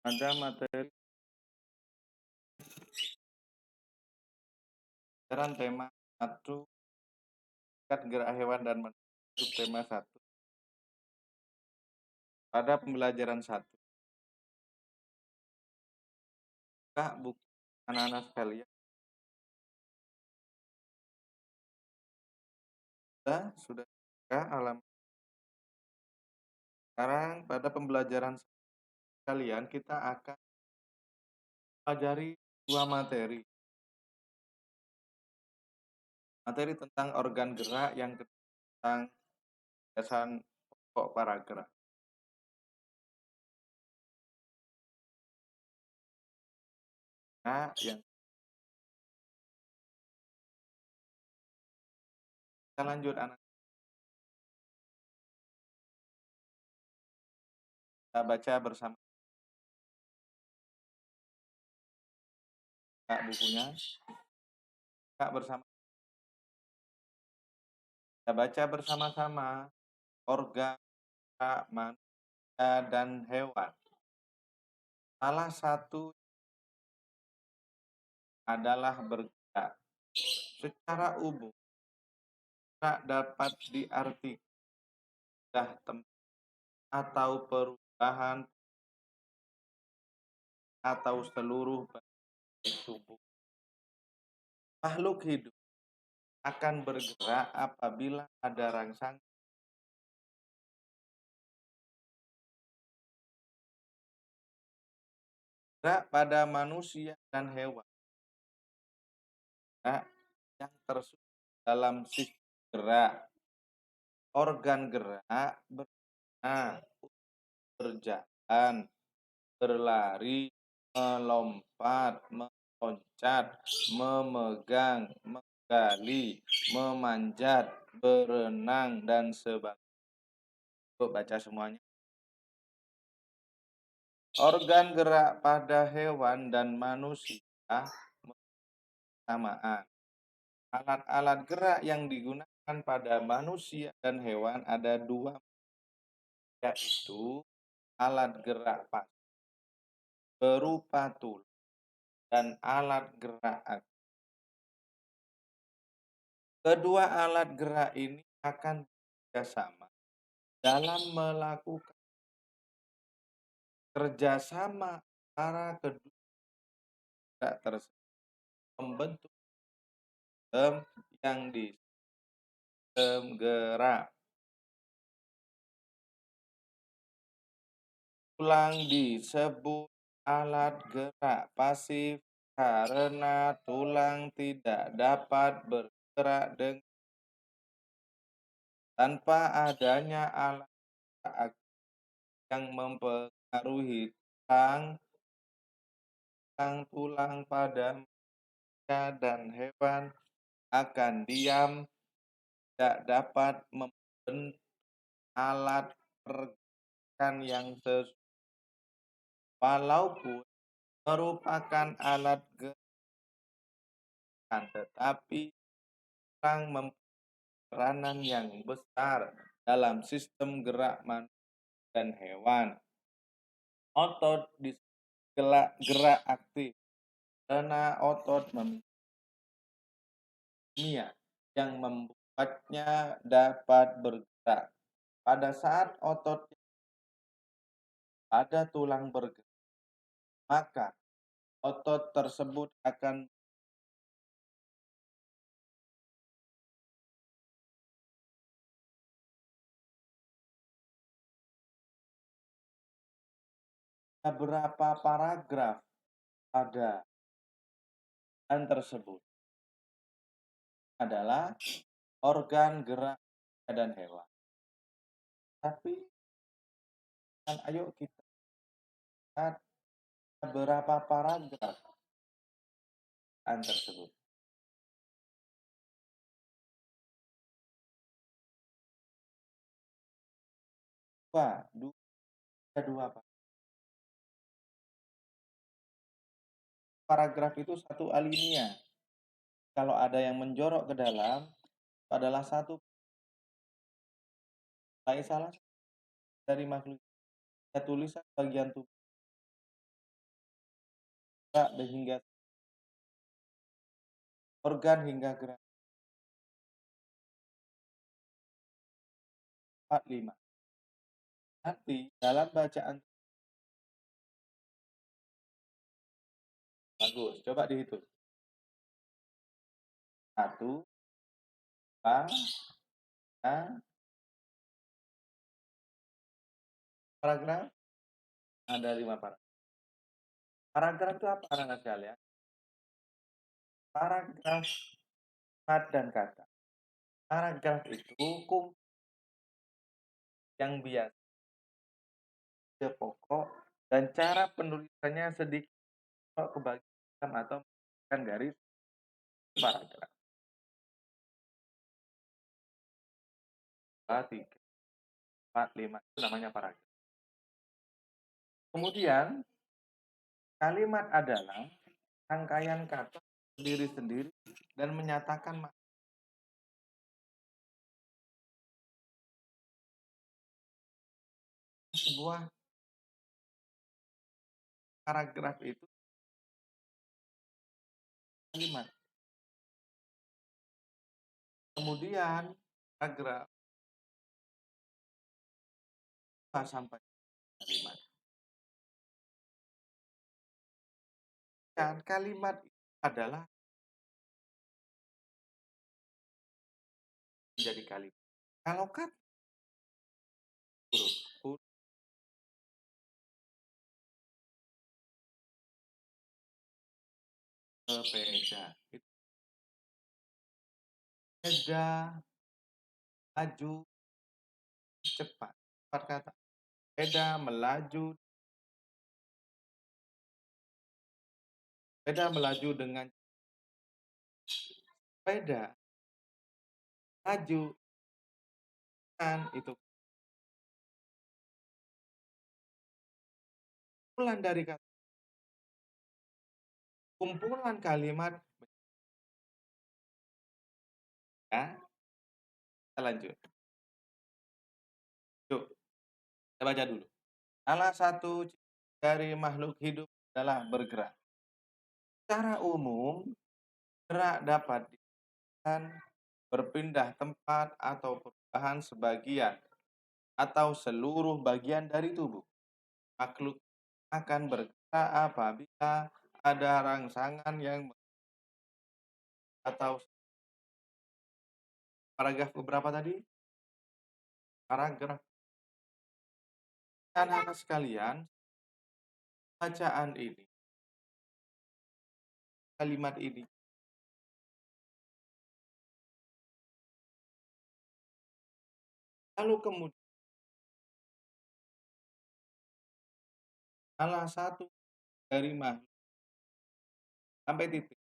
ada materi pelajaran tema 1 gerak hewan dan manusia, tema 1. Pada pembelajaran 1, Kak, buku anak-anak sekalian. Sudah alam. Sekarang pada pembelajaran kalian kita akan pelajari 2 materi. Materi tentang organ gerak, yang tentang kebiasaan pokok paragraf. Nah, yang kita lanjut anak. Kita baca bersama Kak bukunya. Kak bersama. Kita baca bersama-sama organ gerak manusia dan hewan. Salah satu adalah bergerak. Secara umum, gerak dapat diartikan tempat atau perubahan atau seluruh bagian tubuh. Makhluk hidup akan bergerak apabila ada rangsangan. Gerak pada manusia dan hewan yang tersusun dalam sistem gerak. Organ gerak berjalan, berlari, melompat, meloncat, memegang, menggali, memanjat, berenang, dan sebagainya. Baca semuanya. Organ gerak pada hewan dan manusia samaan. Alat-alat gerak yang digunakan pada manusia dan hewan ada 2, yaitu alat gerak pasif berupa tulang dan alat gerak aktif. Kedua alat gerak ini akan bekerjasama dalam melakukan kerjasama antara kedua gerak tersebut membentuk sistem yang sistem gerak. Tulang disebut alat gerak pasif karena tulang tidak dapat bergerak tanpa adanya alat gerak yang mempengaruhi tulang pada manusia dan hewan akan diam, tidak dapat membentuk alat pergerakan yang sesuai. Walaupun merupakan alat gerak, tetapi tulang mempunyai peranan yang besar dalam sistem gerak manusia dan hewan. Otot disebut gerak aktif karena otot memiliki kimia yang membuatnya dapat bergerak. Pada saat otot pada tulang bergerak, maka otot tersebut akan beberapa paragraf pada dan tersebut adalah organ gerak dan hewan. Tapi ayo kita lihat beberapa paragraf tersebut. Dua paragraf itu satu alinea. Kalau ada yang menjorok ke dalam adalah satu salah dari makhluk ya, tulisan bagian tubuh dan hingga organ hingga gerak 45. Nanti dalam bacaan bagus, coba dihitung. 1, 2, 3, paragraf, ada 5 paragraf. Paragraf itu apa anak-anak sekalian? Paragraf kalimat dan kata. Paragraf itu yang biasa, pokok, dan cara penulisannya sedikit kebagian atau menggunakan garis paragraf. 2, 3, 4, 5 itu namanya paragraf. Kemudian kalimat adalah rangkaian kata sendiri-sendiri dan menyatakan sebuah paragraf itu kalimat. Kemudian paragraf sampai kalimat. Dan kalimat adalah menjadi kalimat. Kalau kata huruf sepeda, itu sepeda, maju, cepat. 4 kata. Sepeda melaju dengan sepeda maju kan itu kumpulan kalimat ya. Kita lanjut. Yuk, kita baca dulu. Salah satu dari makhluk hidup adalah bergerak. Secara umum, gerak dapat dilakukan berpindah tempat atau perubahan sebagian atau seluruh bagian dari tubuh. Makhluk akan bergerak apabila ada rangsangan yang atau paragraf beberapa tadi? Paragraf. Anak-anak sekalian, bacaan ini, kalimat ini lalu kemudian salah satu dari makhluk sampai titik.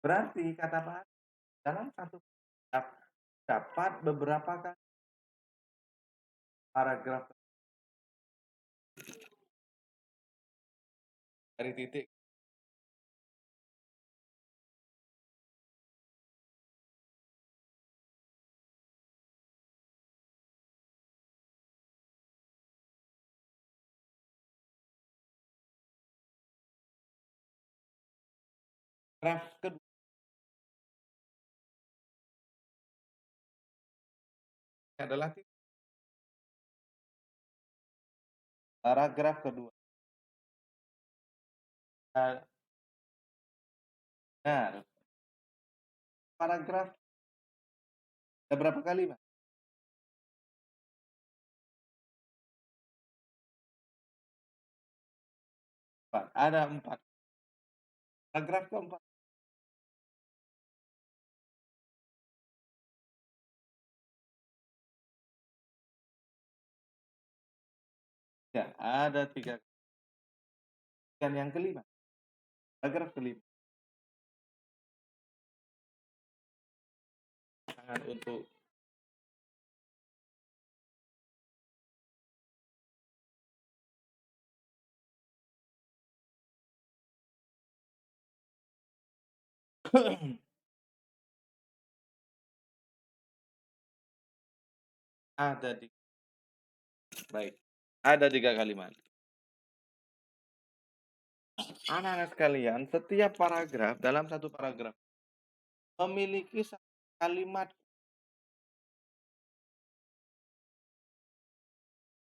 Berarti kata Pak dalam satu dapat beberapa kali paragraf dari titik. Paragraf kedua adalah titik. Paragraf kedua. Nah, paragraf ada berapa kalimat? Ada 4. Paragraf keempat. Ya, ada 3. Dan yang kelima, paragraf kelima. Sangat untuk Ada di baik, ada 3 kalimat. Anak-anak sekalian, setiap paragraf dalam satu paragraf memiliki kalimat.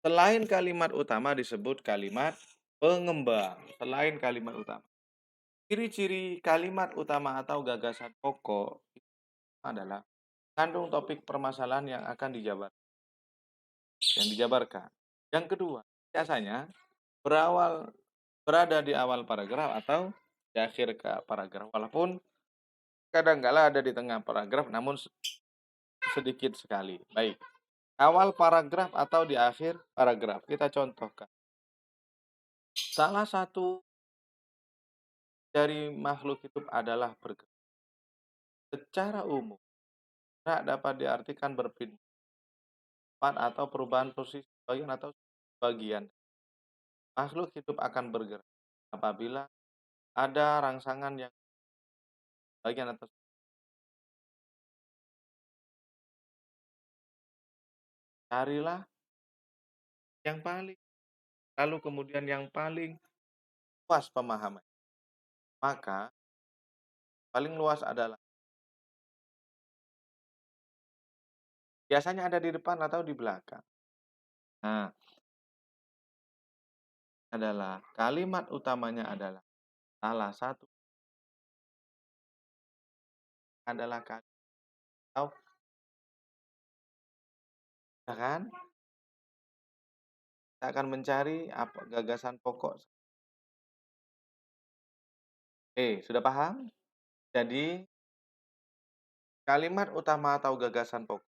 Selain kalimat utama disebut kalimat pengembang, selain kalimat utama. Ciri-ciri kalimat utama atau gagasan pokok adalah kandung topik permasalahan yang dijabarkan. Yang kedua, biasanya berawal berada di awal paragraf atau di akhir paragraf, walaupun kadang-kala ada di tengah paragraf namun sedikit sekali. Baik, awal paragraf atau di akhir paragraf. Kita contohkan. Salah satu dari makhluk hidup adalah bergerak. Secara umum, gerak dapat diartikan berpindah atau perubahan posisi bagian atau bagian. Makhluk hidup akan bergerak apabila ada rangsangan yang bagian atas. Carilah yang paling, lalu kemudian yang paling luas pemahaman. Maka paling luas adalah biasanya ada di depan atau di belakang. Nah, adalah kalimat utamanya adalah salah satu adalah kalimat atau ya kan? Kita akan mencari apa gagasan pokok. Sudah paham? Jadi kalimat utama atau gagasan pokok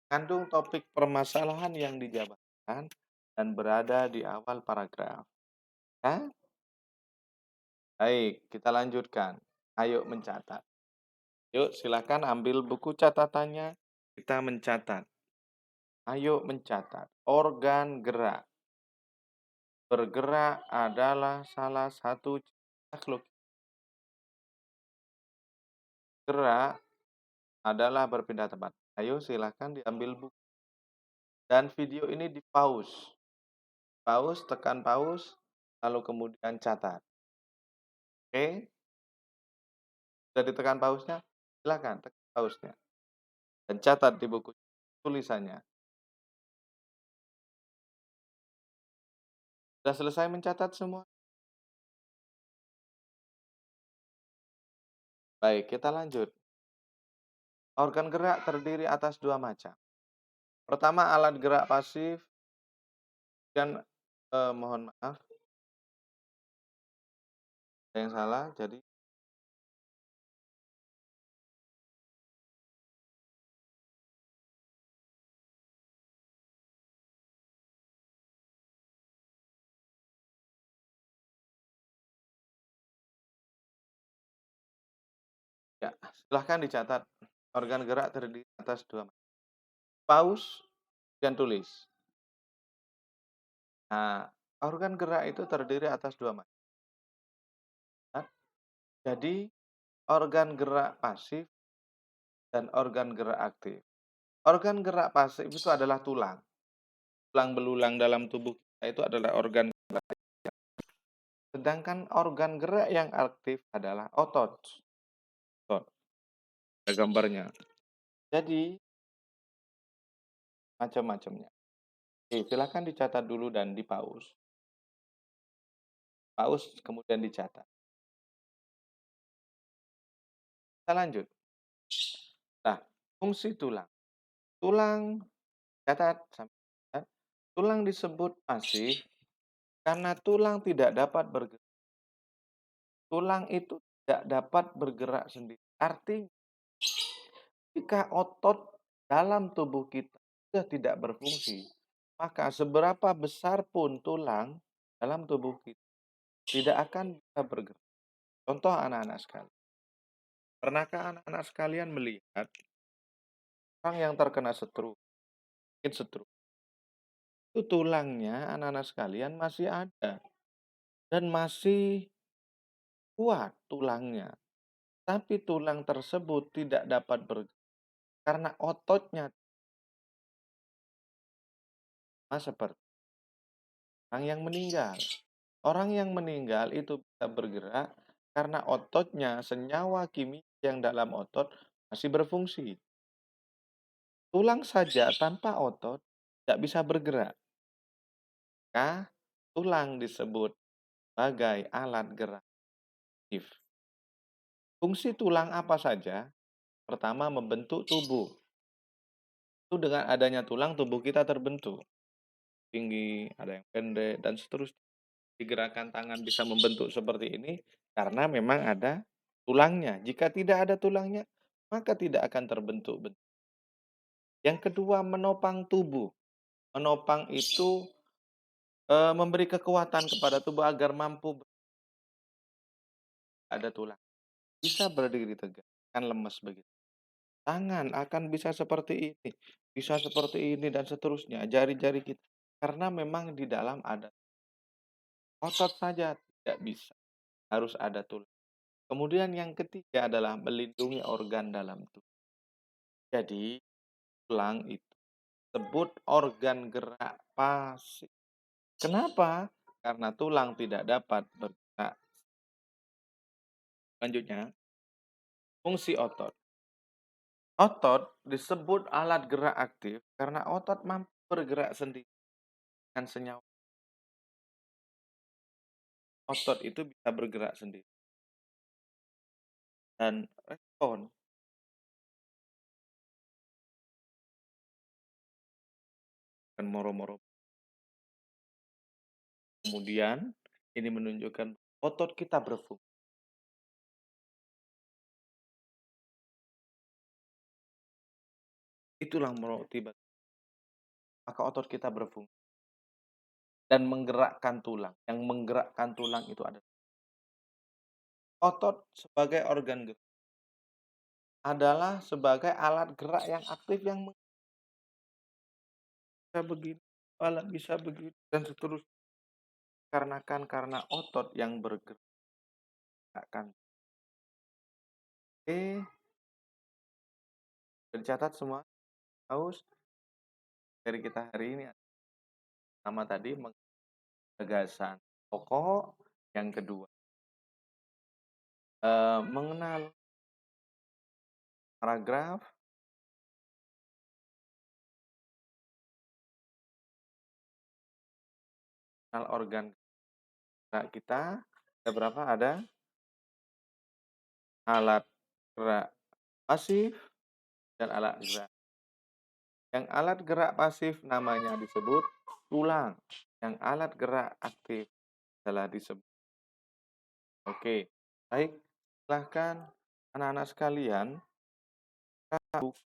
kandung topik permasalahan yang dijabarkan dan berada di awal paragraf. Ya? Baik, kita lanjutkan. Ayo mencatat. Yuk, silakan ambil buku catatannya. Kita mencatat. Ayo mencatat. Organ gerak. Bergerak adalah salah satu makhluk. Gerak adalah berpindah tempat. Ayo silakan diambil buku. Dan video ini di-pause. Pause, tekan pause, lalu kemudian catat. Oke? Sudah ditekan pause-nya? Silakan tekan pause-nya. Dan catat di buku tulisannya. Sudah selesai mencatat semua? Baik, kita lanjut. Organ gerak terdiri atas 2 macam. Pertama, alat gerak pasif dan mohon maaf, ada yang salah. Jadi ya, silahkan dicatat. Organ gerak terdiri atas 2 macam. Pause dan tulis. Nah, organ gerak itu terdiri atas 2 macam. Jadi, organ gerak pasif dan organ gerak aktif. Organ gerak pasif itu adalah tulang. Tulang belulang dalam tubuh kita itu adalah organ gerak. Sedangkan organ gerak yang aktif adalah otot. Otot. Ada gambarnya. Jadi, macam-macamnya. Silakan dicatat dulu dan di-pause. Pause kemudian dicatat. Kita lanjut. Nah, fungsi tulang. Tulang catat, tulang disebut pasif karena tulang tidak dapat bergerak. Tulang itu tidak dapat bergerak sendiri. Artinya, jika otot dalam tubuh kita sudah tidak berfungsi, maka seberapa besar pun tulang dalam tubuh kita tidak akan bisa bergerak. Contoh anak-anak sekalian. Pernahkah anak-anak sekalian melihat orang yang terkena stroke, mungkin stroke, itu tulangnya anak-anak sekalian masih ada dan masih kuat tulangnya. Tapi tulang tersebut tidak dapat bergerak karena ototnya. seperti orang yang meninggal. Orang yang meninggal itu bisa bergerak karena ototnya, senyawa kimia yang dalam otot masih berfungsi. Tulang saja tanpa otot tidak bisa bergerak. Maka tulang disebut sebagai alat gerak aktif. Fungsi tulang apa saja? Pertama, membentuk tubuh. Itu dengan adanya tulang, tubuh kita terbentuk. Tinggi, ada yang pendek, dan seterusnya. Gerakan tangan bisa membentuk seperti ini karena memang ada tulangnya. Jika tidak ada tulangnya, maka tidak akan terbentuk. Yang kedua, menopang tubuh. Menopang itu memberi kekuatan kepada tubuh agar mampu ada tulang. Bisa berdiri tegak, kan lemes begitu. Tangan akan bisa seperti ini, bisa seperti ini dan seterusnya, jari-jari kita. Karena memang di dalam ada otot saja tidak bisa, harus ada tulang. Kemudian yang ketiga adalah melindungi organ dalam tubuh. Jadi tulang itu disebut organ gerak pasif. Kenapa? Karena tulang tidak dapat bergerak. Selanjutnya, fungsi otot. Otot disebut alat gerak aktif karena otot mampu bergerak sendiri dengan senyawa. Otot itu bisa bergerak sendiri dan respon dan moro-moro. Kemudian ini menunjukkan otot kita berfungsi. Itulah moro tiba, maka otot kita berfungsi dan menggerakkan tulang. Yang menggerakkan tulang itu adalah otot sebagai organ gerak adalah sebagai alat gerak yang aktif yang bisa begini, kepala bisa begini dan seterusnya. Karena otot yang bergerakkan. Oke, dicatat semua. Haus dari kita hari ini pertama tadi gagasan pokok, yang kedua mengenal paragraf, mengenal organ gerak kita. Ada berapa? Ada alat gerak pasif dan alat gerak. Yang alat gerak pasif namanya disebut tulang. Yang alat gerak aktif adalah disebut. Oke, baik. Silahkan anak-anak sekalian bukunya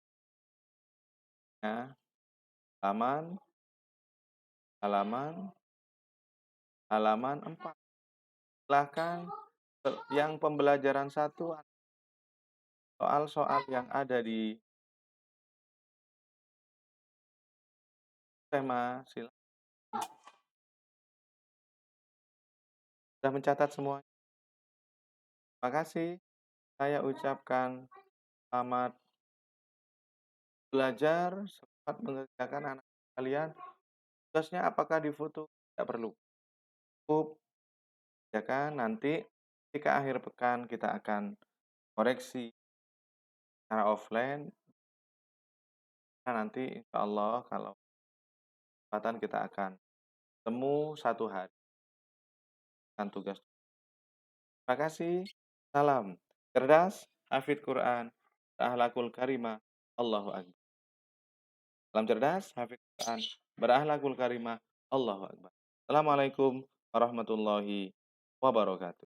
halaman halaman halaman 4. Silahkan yang pembelajaran 1 soal-soal yang ada di tema sudah mencatat semua. Terima kasih. Saya ucapkan selamat belajar, selamat mengerjakan anak kalian. Tugasnya apakah difoto? Tidak perlu. Cukup kerjakan nanti ketika akhir pekan kita akan koreksi secara offline. Nah, nanti insya Allah kalau kesempatan kita akan temu satu hari dengan tugas. Terima kasih. Salam cerdas, hafid Quran, akhlakul karimah. Allahu Akbar. Salam cerdas, hafid Quran, berakhlakul karimah. Allahu Akbar. Assalamualaikum warahmatullahi wabarakatuh.